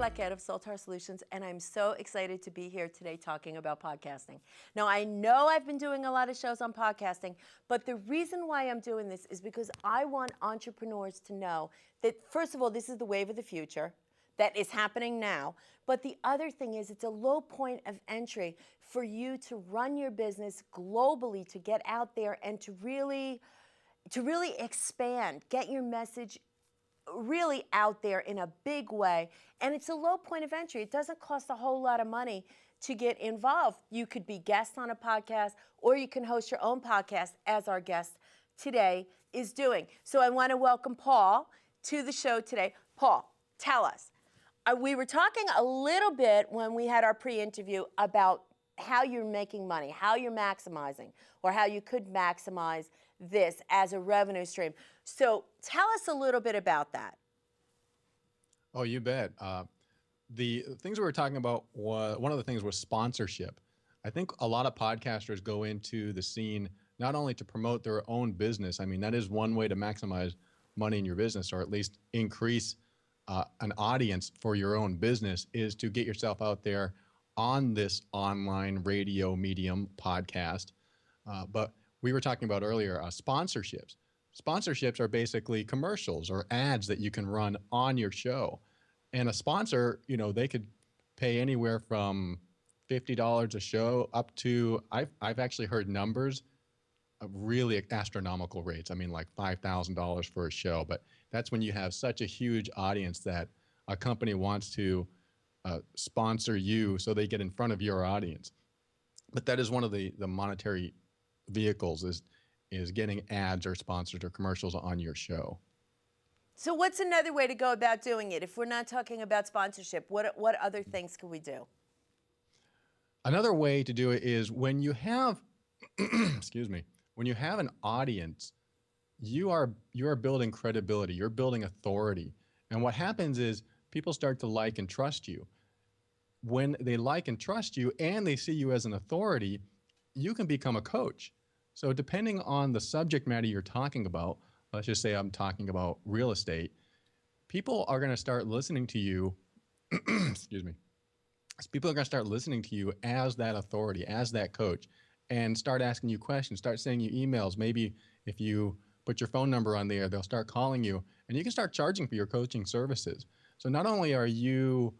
Blackett of Soltar Solutions, and I'm so excited to be here today talking about podcasting. Now, I know I've been doing a lot of shows on podcasting, but the reason why I'm doing this is because I want entrepreneurs to know that, first of all, this is the wave of the future that is happening now. But the other thing is it's a low point of entry for you to run your business globally, to get out there and to really expand, get your message really out there in a big way. And it's a low point of entry. It doesn't cost a whole lot of money to get involved. You could be guest on a podcast, or you can host your own podcast, as our guest today is doing. So I want to welcome Paul to the show today. Paul, tell us. We were talking a little bit when we had our pre-interview about how you're making money, how you're maximizing, or how you could maximize this as a revenue stream. So tell us a little bit about that. Oh, you bet. The things we were talking about, one of the things was sponsorship. I think a lot of podcasters go into the scene not only to promote their own business. I mean, that is one way to maximize money in your business, or at least increase an audience for your own business, is to get yourself out there on this online radio medium podcast. But we were talking about earlier sponsorships. Sponsorships are basically commercials or ads that you can run on your show. And a sponsor, you know, they could pay anywhere from $50 a show up to, I've actually heard numbers of really astronomical rates. I mean, like $5,000 for a show. But that's when you have such a huge audience that a company wants to sponsor you so they get in front of your audience. But that is one of the monetary vehicles, is getting ads or sponsors or commercials on your show. So what's another way to go about doing it? If we're not talking about sponsorship, what other things can we do? Another way to do it is when you have, excuse me, when you have an audience, you are building credibility, you're building authority. And what happens is people start to like and trust you. When they like and trust you and they see you as an authority, you can become a coach. So depending on the subject matter you're talking about, let's just say I'm talking about real estate, people are going to start listening to you, excuse me, people are going to start listening to you as that authority, as that coach, and start asking you questions, start sending you emails. Maybe if you put your phone number on there, they'll start calling you, and you can start charging for your coaching services. So not only are you,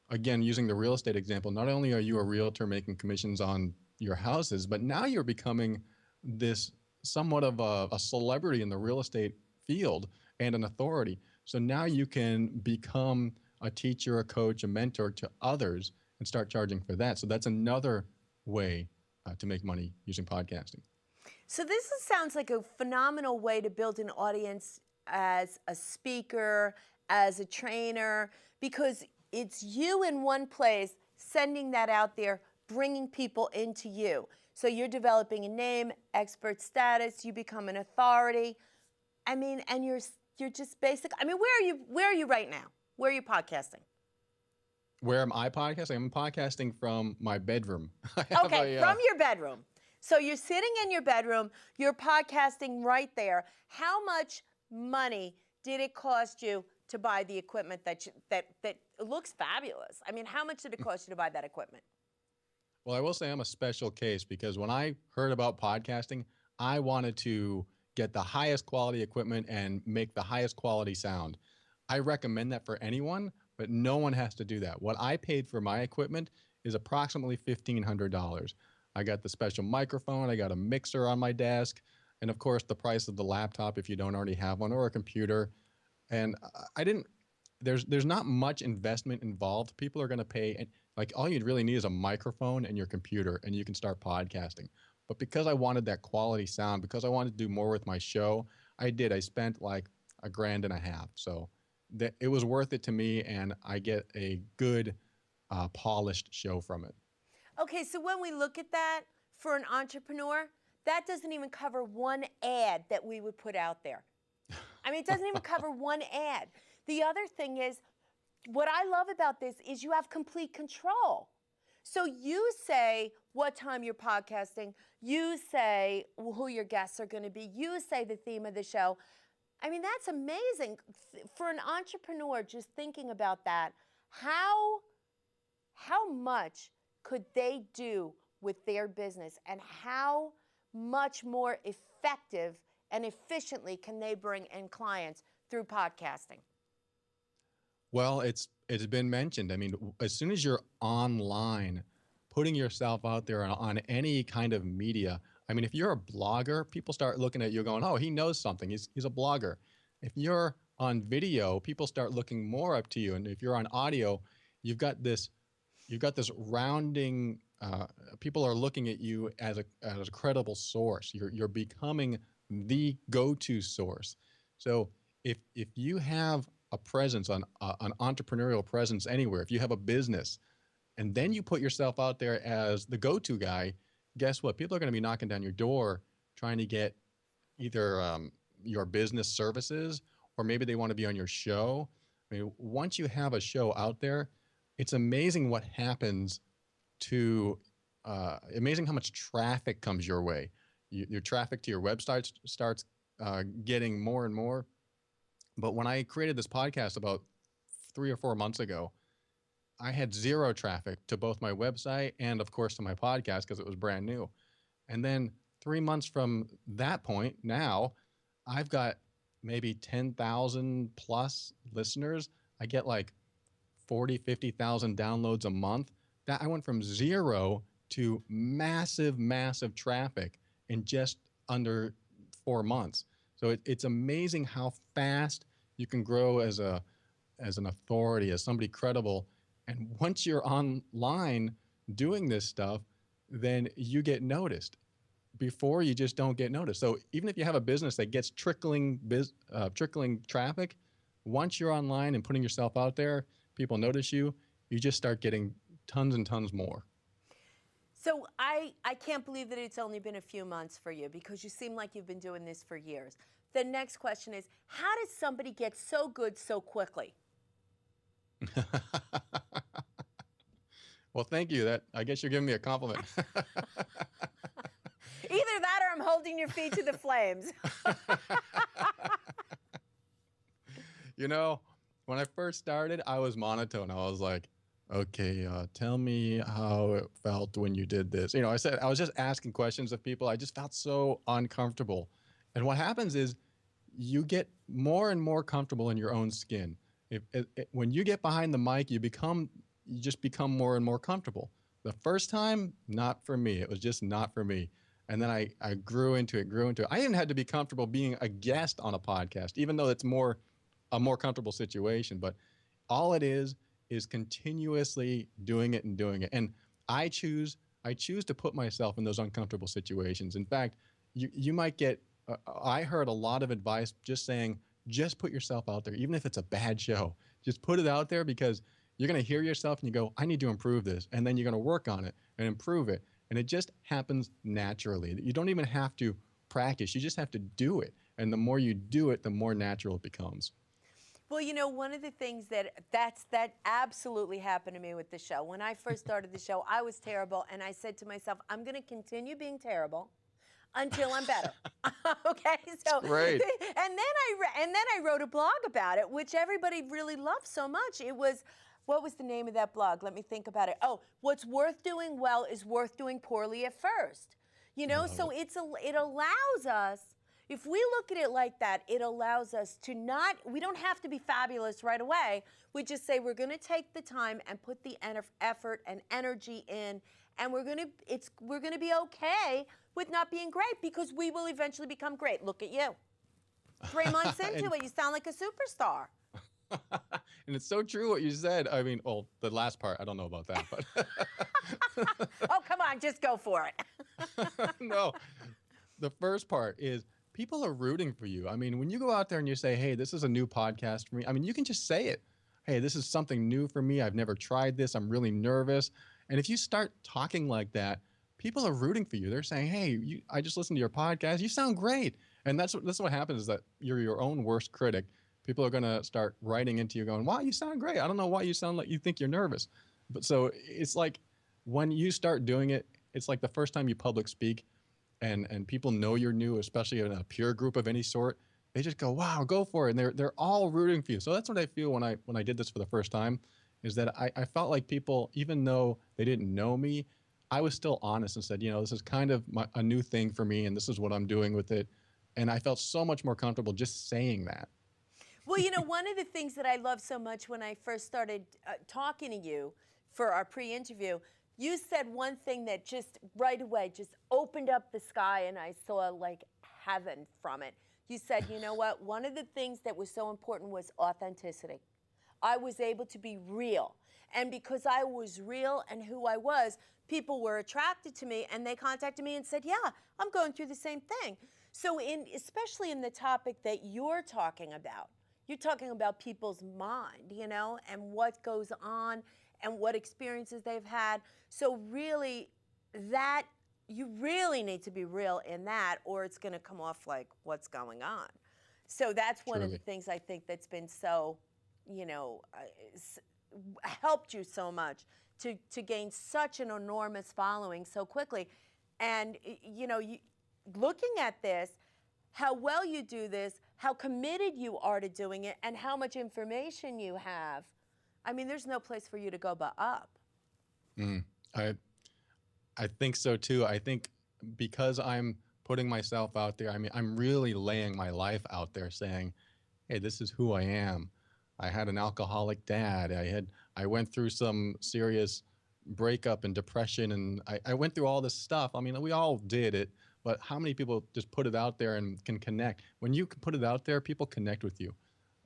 again, using the real estate example, not only are you a realtor making commissions on your houses, but now you're becoming this somewhat of a celebrity in the real estate field and an authority. So now you can become a teacher, a coach, a mentor to others and start charging for that. So that's another way to make money using podcasting. So this sounds like a phenomenal way to build an audience as a speaker, as a trainer, because it's you in one place sending that out there, bringing people into you. So you're developing a name, expert status, you become an authority. I mean, and you're just basic. I mean, where are you right now? Where are you podcasting? Where am I podcasting? I'm podcasting from my bedroom. Okay, from your bedroom. So you're sitting in your bedroom, you're podcasting right there. How much money did it cost you to buy the equipment that looks fabulous? I mean, how much did it cost you to buy that equipment? Well, I will say I'm a special case because when I heard about podcasting, I wanted to get the highest quality equipment and make the highest quality sound. I recommend that for anyone, but no one has to do that. What I paid for my equipment is approximately $1,500. I got the special microphone, I got a mixer on my desk, and of course the price of the laptop if you don't already have one, or a computer. And there's not much investment involved. People are going to pay, and like all you really need is a microphone and your computer, and you can start podcasting. But because I wanted that quality sound, because I wanted to do more with my show, I spent like $1,500. So it was worth it to me, and I get a good, polished show from it. Okay, so when we look at that, for an entrepreneur, that doesn't even cover one ad that we would put out there. I mean, it doesn't even cover one ad. The other thing is, what I love about this is you have complete control. So you say what time you're podcasting, you say who your guests are going to be, you say the theme of the show. I mean, that's amazing. For an entrepreneur, just thinking about that, How how much could they do with their business, and how much more effective and efficiently can they bring in clients through podcasting? Well, it's been mentioned. I mean, as soon as you're online, putting yourself out there on any kind of media. I mean, if you're a blogger, people start looking at you going, "Oh, he knows something. He's a blogger." If you're on video, people start looking more up to you. And if you're on audio, you've got this you've got this rounding. People are looking at you as a credible source. You're becoming the go-to source. So if you have a presence on an entrepreneurial presence anywhere, if you have a business, and then you put yourself out there as the go-to guy, guess what? People are going to be knocking down your door trying to get either your business services, or maybe they want to be on your show. I mean, once you have a show out there, it's amazing what happens to amazing how much traffic comes your way. Your traffic to your website starts getting more and more. But when I created this podcast about 3 or 4 months ago, I had zero traffic to both my website and, of course, to my podcast because it was brand new. And then 3 months from that point, now I've got maybe 10,000 plus listeners. I get like 40, 50,000 downloads a month. That I went from zero to massive, massive traffic in just under 4 months. So it's amazing how fast you can grow as an authority, as somebody credible. And once you're online doing this stuff, then you get noticed. Before, you just don't get noticed. So even if you have a business that gets trickling traffic, once you're online and putting yourself out there, people notice you. You just start getting tons and tons more. So I can't believe that it's only been a few months for you, because you seem like you've been doing this for years. The next question is, how does somebody get so good so quickly? Well, thank you. That, I guess you're giving me a compliment. Either that or I'm holding your feet to the flames. You know, when I first started, I was monotone. I was like, okay, tell me how it felt when you did this. I was just asking questions of people. I just felt so uncomfortable. And what happens is you get more and more comfortable in your own skin. When you get behind the mic, you just become more and more comfortable. The first time, not for me. It was just not for me. And then I grew into it. I even had to be comfortable being a guest on a podcast, even though it's a more comfortable situation. But all it is continuously doing it and doing it. And I choose to put myself in those uncomfortable situations. In fact, you might get, I heard a lot of advice just saying, just put yourself out there, even if it's a bad show. Just put it out there, because you're going to hear yourself and you go, I need to improve this. And then you're going to work on it and improve it. And it just happens naturally. You don't even have to practice. You just have to do it. And the more you do it, the more natural it becomes. Well, one of the things that absolutely happened to me with the show. When I first started the show, I was terrible, and I said to myself, I'm going to continue being terrible until I'm better. Okay, so Great. and then I wrote a blog about it, which everybody really loved so much. It was, what was the name of that blog? Let me think about it. Oh, what's worth doing well is worth doing poorly at first. So it allows us. If we look at it like that, it allows us to we don't have to be fabulous right away. We just say we're going to take the time and put the effort and energy in, and we're going to be okay with not being great, because we will eventually become great. Look at you. 3 months into it, you sound like a superstar. And it's so true what you said. I mean, well, the last part, I don't know about that, but. Oh, come on, just go for it. No, the first part is, people are rooting for you. I mean, when you go out there and you say, hey, this is a new podcast for me, I mean, you can just say it. Hey, this is something new for me. I've never tried this. I'm really nervous. And if you start talking like that, people are rooting for you. They're saying, hey, I just listened to your podcast. You sound great. And that's what happens, is that you're your own worst critic. People are going to start writing into you going, wow, you sound great. I don't know why you sound like you think you're nervous. But so it's like, when you start doing it, it's like the first time you public speak, and people know you're new, especially in a peer group of any sort. They just go, wow, go for it. And they're all rooting for you. So that's what I feel when I did this for the first time. is that I felt like people, even though they didn't know me, I was still honest and said, this is kind of a new thing for me, and this is what I'm doing with it. And I felt so much more comfortable just saying that. Well, one of the things that I love so much when I first started talking to you for our pre interview, you said one thing that just right away just opened up the sky and I saw like heaven from it. You said, you know what? One of the things that was so important was authenticity. I was able to be real. And because I was real and who I was, people were attracted to me and they contacted me and said, yeah, I'm going through the same thing. So especially in the topic that you're talking about people's mind, and what goes on and what experiences they've had. So really that you really need to be real in that or it's going to come off like what's going on. So that's one of the Truly. things I think that's been so, you know, helped you so much to gain such an enormous following so quickly. And, looking at this, how well you do this, how committed you are to doing it, and how much information you have. I mean, there's no place for you to go but up. Mm. I I think so too. I think because I'm putting myself out there, I mean, I'm really laying my life out there saying, hey, this is who I am. I had an alcoholic dad. I went through some serious breakup and depression and I went through all this stuff. I mean, we all did it, but how many people just put it out there and can connect? When you can put it out there, people connect with you.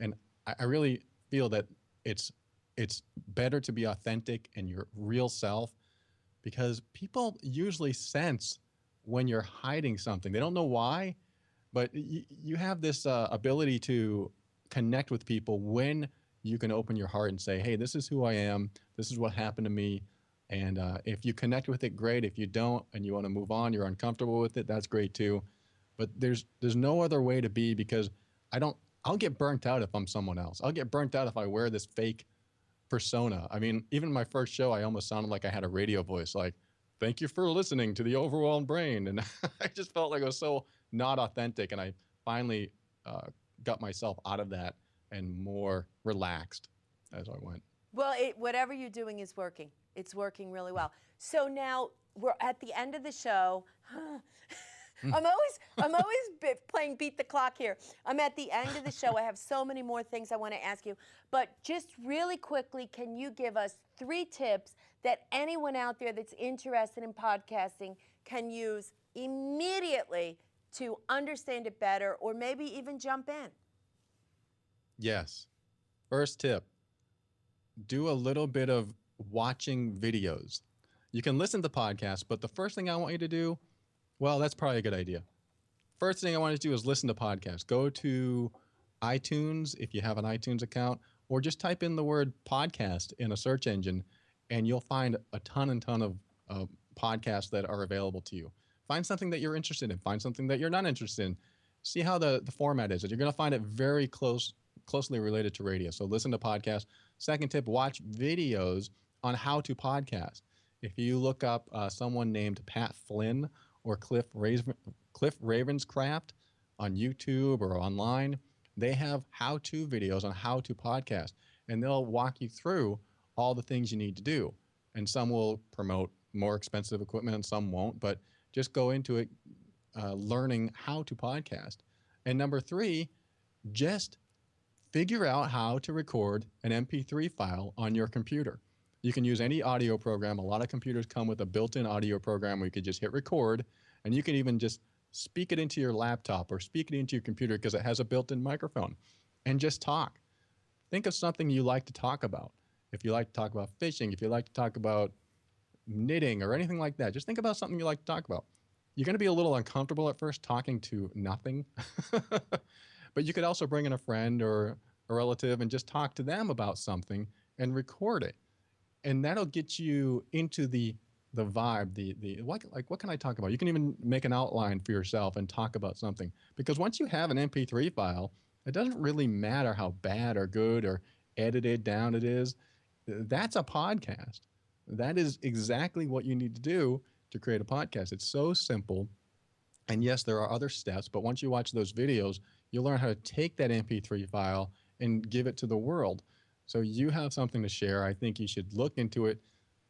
And I really feel that it's it's better to be authentic and your real self because people usually sense when you're hiding something. They don't know why, but you have this ability to connect with people when you can open your heart and say, hey, this is who I am. This is what happened to me. And if you connect with it, great. If you don't and you want to move on, you're uncomfortable with it, that's great too. But there's no other way to be because I don't I'll get burnt out if I'm someone else. I'll get burnt out if I wear this fake persona. I mean, even my first show, I almost sounded like I had a radio voice, like, thank you for listening to the overwhelmed brain. And I just felt like it was so not authentic. And I finally uh, got myself out of that and more relaxed as I went. Well, whatever you're doing is working. It's working really well. So now we're at the end of the show. I'm always playing beat the clock here. I'm at the end of the show. I have so many more things I want to ask you. But just really quickly, can you give us 3 tips that anyone out there that's interested in podcasting can use immediately to understand it better or maybe even jump in? Yes. First tip, do a little bit of watching videos. You can listen to podcasts, but the first thing I want you to do, well, that's probably a good idea. First thing I want you to do is listen to podcasts. Go to iTunes if you have an iTunes account, or just type in the word podcast in a search engine, and you'll find a ton and ton of podcasts that are available to you. Find something that you're interested in. Find something that you're not interested in. See how the format is. And you're going to find it very closely related to radio. So listen to podcasts. Second tip, watch videos on how to podcast. If you look up someone named Pat Flynn or Cliff Ravenscraft on YouTube or online, they have how-to videos on how to podcast, and they'll walk you through all the things you need to do. And some will promote more expensive equipment and some won't, but just go into it learning how to podcast. And number 3, just figure out how to record an MP3 file on your computer. You can use any audio program. A lot of computers come with a built-in audio program where you could just hit record, and you can even just speak it into your laptop or speak it into your computer because it has a built-in microphone, and just talk. Think of something you like to talk about. If you like to talk about fishing, if you like to talk about knitting or anything like that, just think about something you like to talk about. You're going to be a little uncomfortable at first talking to nothing, but you could also bring in a friend or a relative and just talk to them about something and record it. And that'll get you into the vibe, the what can I talk about? You can even make an outline for yourself and talk about something. Because once you have an MP3 file, it doesn't really matter how bad or good or edited down it is. That's a podcast. That is exactly what you need to do to create a podcast. It's so simple. And yes, there are other steps, but once you watch those videos, you'll learn how to take that MP3 file and give it to the world. So you have something to share. I think you should look into it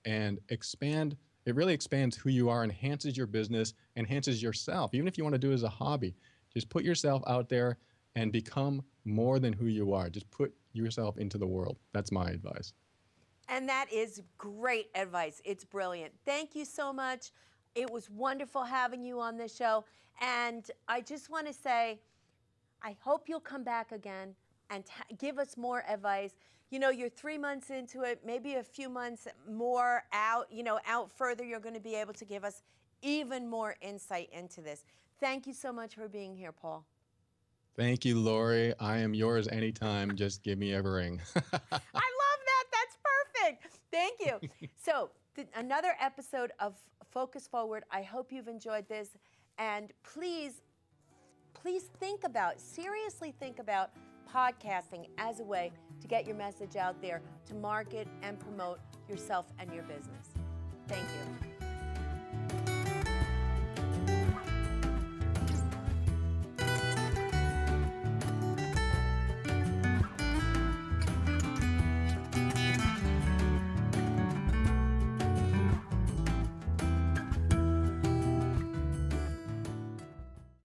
and expand. It really expands who you are, enhances your business, enhances yourself. Even if you want to do it as a hobby, just put yourself out there and become more than who you are. Just put yourself into the world. That's my advice. And that is great advice. It's brilliant. Thank you so much. It was wonderful having you on this show. And I just want to say, I hope you'll come back again and give us more advice. You know, you're 3 months into it, maybe a few months more out, out further, you're going to be able to give us even more insight into this. Thank you so much for being here, Paul. Thank you, Lori. I am yours anytime. Just give me a ring. I love that. That's perfect. Thank you. So, another episode of Focus Forward. I hope you've enjoyed this. And please seriously think about podcasting as a way to get your message out there, to market and promote yourself and your business. Thank you.